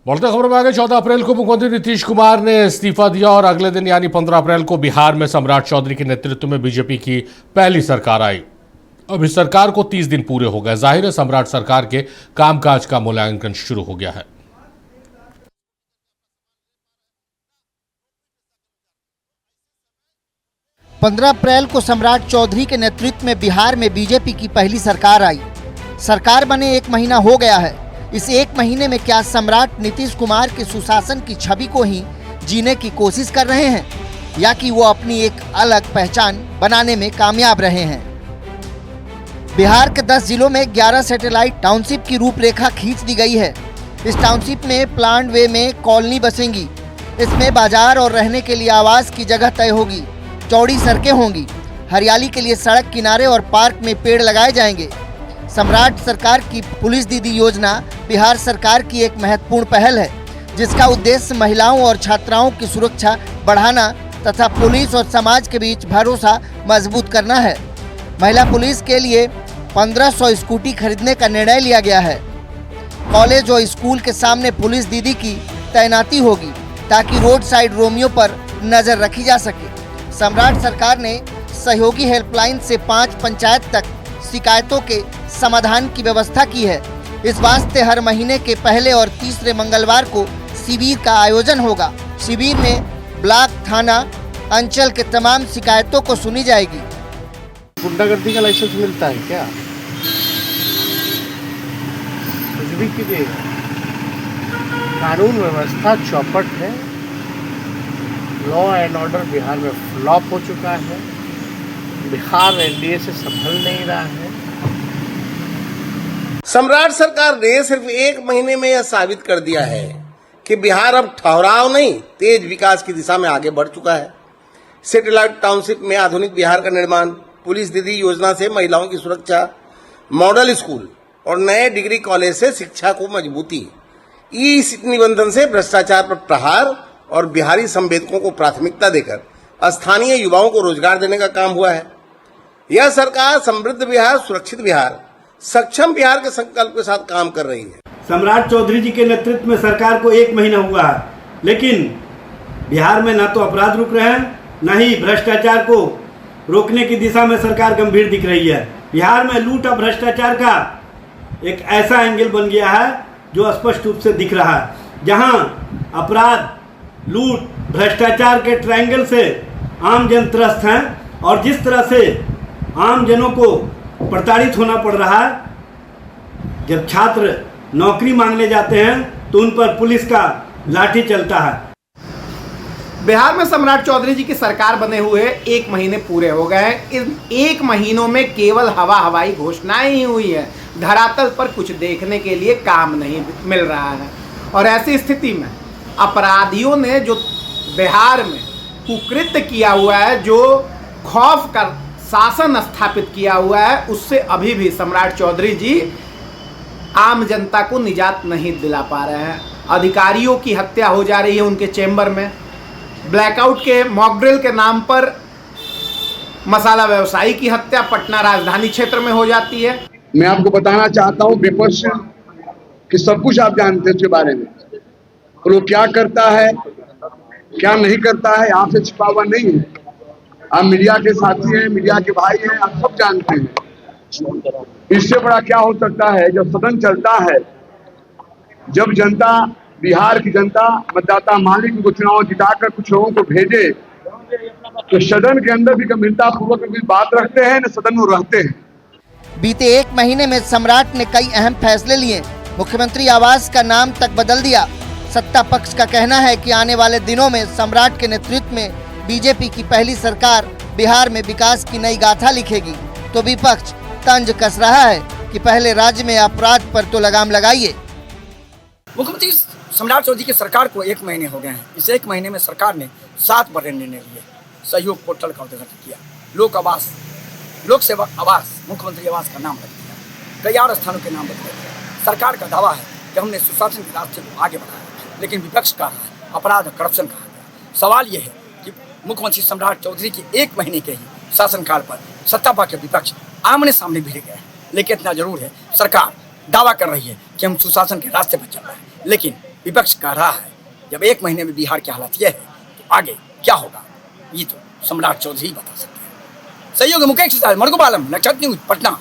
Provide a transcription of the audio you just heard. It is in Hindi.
बढ़ते खबरों में आगे 14 अप्रैल को मुख्यमंत्री नीतीश कुमार ने इस्तीफा दिया और अगले दिन यानी 15 अप्रैल को बिहार में सम्राट चौधरी के नेतृत्व में बीजेपी की पहली सरकार आई। अब इस सरकार को 30 दिन पूरे हो गए। जाहिर है सम्राट सरकार के कामकाज का मूल्यांकन शुरू हो गया है। पंद्रह अप्रैल को सम्राट चौधरी के नेतृत्व में बिहार में बीजेपी की पहली सरकार आई। सरकार बने 1 महीना हो गया है। इस 1 महीने में क्या सम्राट नीतीश कुमार के सुशासन की छवि को ही जीने की कोशिश कर रहे हैं या कि वो अपनी एक अलग पहचान बनाने में कामयाब रहे हैं। बिहार के 10 जिलों में 11 सैटेलाइट टाउनशिप की रूपरेखा खींच दी गई है। इस टाउनशिप में प्लांट वे में कॉलोनी बसेंगी। इसमें बाजार और रहने के लिए आवास की जगह तय होगी। चौड़ी सड़कें होंगी। हरियाली के लिए सड़क किनारे और पार्क में पेड़ लगाए जाएंगे। सम्राट सरकार की पुलिस दीदी योजना बिहार सरकार की एक महत्वपूर्ण पहल है, जिसका उद्देश्य महिलाओं और छात्राओं की सुरक्षा बढ़ाना तथा पुलिस और समाज के बीच भरोसा मजबूत करना है। महिला पुलिस के लिए 1500 स्कूटी खरीदने का निर्णय लिया गया है। कॉलेज और स्कूल के सामने पुलिस दीदी की तैनाती होगी ताकि रोड साइड रोमियो पर नजर रखी जा सके। सम्राट सरकार ने सहयोगी हेल्पलाइन से 5 पंचायत तक शिकायतों के समाधान की व्यवस्था की है। इस वास्ते हर महीने के पहले और तीसरे मंगलवार को शिविर का आयोजन होगा। शिविर में ब्लॉक, थाना, अंचल के तमाम शिकायतों को सुनी जाएगी। गुंडागर्दी का लाइसेंस मिलता है क्या? कुछ भी कीजिएगा। कानून व्यवस्था चौपट है। लॉ एंड ऑर्डर बिहार में फ्लॉप हो चुका है। बिहार एनडीए से संभल नहीं रहा है। सम्राट सरकार ने सिर्फ 1 महीने में यह साबित कर दिया है कि बिहार अब ठहराव नहीं, तेज विकास की दिशा में आगे बढ़ चुका है। सैटेलाइट टाउनशिप में आधुनिक बिहार का निर्माण, पुलिस दीदी योजना से महिलाओं की सुरक्षा, मॉडल स्कूल और नए डिग्री कॉलेज से शिक्षा को मजबूती, ई निबंधन से भ्रष्टाचार पर प्रहार और बिहारी संवेदकों को प्राथमिकता देकर स्थानीय युवाओं को रोजगार देने का काम हुआ है। यह सरकार समृद्ध बिहार, सुरक्षित बिहार, सक्षम बिहार के संकल्प के साथ काम कर रही है। सम्राट चौधरी जी के नेतृत्व में सरकार को 1 महीना हुआ है, लेकिन बिहार में न तो अपराध रुक रहे हैं, न ही भ्रष्टाचार को रोकने की दिशा में सरकार गंभीर दिख रही है। बिहार में लूट और भ्रष्टाचार का एक ऐसा एंगल बन गया है जो स्पष्ट रूप से दिख रहा है। जहां अपराध, लूट, भ्रष्टाचार के ट्रायंगल से आम जन त्रस्त हैं और जिस तरह से आम जनों को प्रताड़ित होना पड़ रहा है। जब छात्र नौकरी मांगने जाते हैं तो उन पर पुलिस का लाठी चलता है। बिहार में सम्राट चौधरी जी की सरकार बने हुए 1 महीने पूरे हो गए हैं। इन 1 महीनों में केवल हवाई घोषणाएं ही हुई है। धरातल पर कुछ देखने के लिए काम नहीं मिल रहा है। और ऐसी स्थिति में अपराधियों ने जो बिहार में कुकृत्य किया हुआ है, जो खौफ का शासन स्थापित किया हुआ है, उससे अभी भी सम्राट चौधरी जी आम जनता को निजात नहीं दिला पा रहे हैं। अधिकारियों की हत्या हो जा रही है उनके चेंबर में। ब्लैकआउट के मॉकड्रिल के नाम पर मसाला व्यवसायी की हत्या पटना राजधानी क्षेत्र में हो जाती है। मैं आपको बताना चाहता हूँ विपक्ष कि सब कुछ आप जानते हैं उसके बारे में। वो लोग क्या करता है, क्या नहीं करता है, आपसे छिपा हुआ नहीं है। आप मीडिया के साथी हैं, मीडिया के भाई हैं, आप सब जानते हैं। इससे बड़ा क्या हो सकता है जब सदन चलता है, जब जनता, बिहार की जनता मतदाता मालिक को चुनाव जिताकर कुछ लोगों को भेजे तो सदन के अंदर भी गंभीरता पूर्वक बात रखते हैं, न सदन में रहते हैं। बीते 1 महीने में सम्राट ने कई अहम फैसले लिए। मुख्यमंत्री आवास का नाम तक बदल दिया। सत्ता पक्ष का कहना है कि आने वाले दिनों में सम्राट के नेतृत्व में बीजेपी की पहली सरकार बिहार में विकास की नई गाथा लिखेगी, तो विपक्ष तंज कस रहा है कि पहले राज्य में अपराध पर तो लगाम लगाइए। मुख्यमंत्री सम्राट चौधरी की सरकार को 1 महीने हो गए हैं। इस 1 महीने में सरकार ने 7 बड़े निर्णय लिए। सहयोग पोर्टल का उद्घाटन किया, लोक सेवा आवास, मुख्यमंत्री आवास का नाम रख दिया, कई और स्थानों के नाम बदल दिए। सरकार का दावा है कि हमने सुशासन के रास्ते को आगे बढ़ाया, लेकिन विपक्ष का अपराध और करप्शन कहा गया। सवाल ये है कि मुख्यमंत्री सम्राट चौधरी की 1 महीने के ही शासनकाल पर सत्ता पक्ष के विपक्ष आमने सामने भिड़ गए। लेकिन इतना जरूर है, सरकार दावा कर रही है कि हम सुशासन के रास्ते पर चल रहे हैं, लेकिन विपक्ष कह रहा है जब 1 महीने में बिहार की हालत यह है तो आगे क्या होगा ये तो सम्राट चौधरी बता सकते हैं। सहयोगी मुकेश मरगुब आलम, नक्षत्र न्यूज, पटना।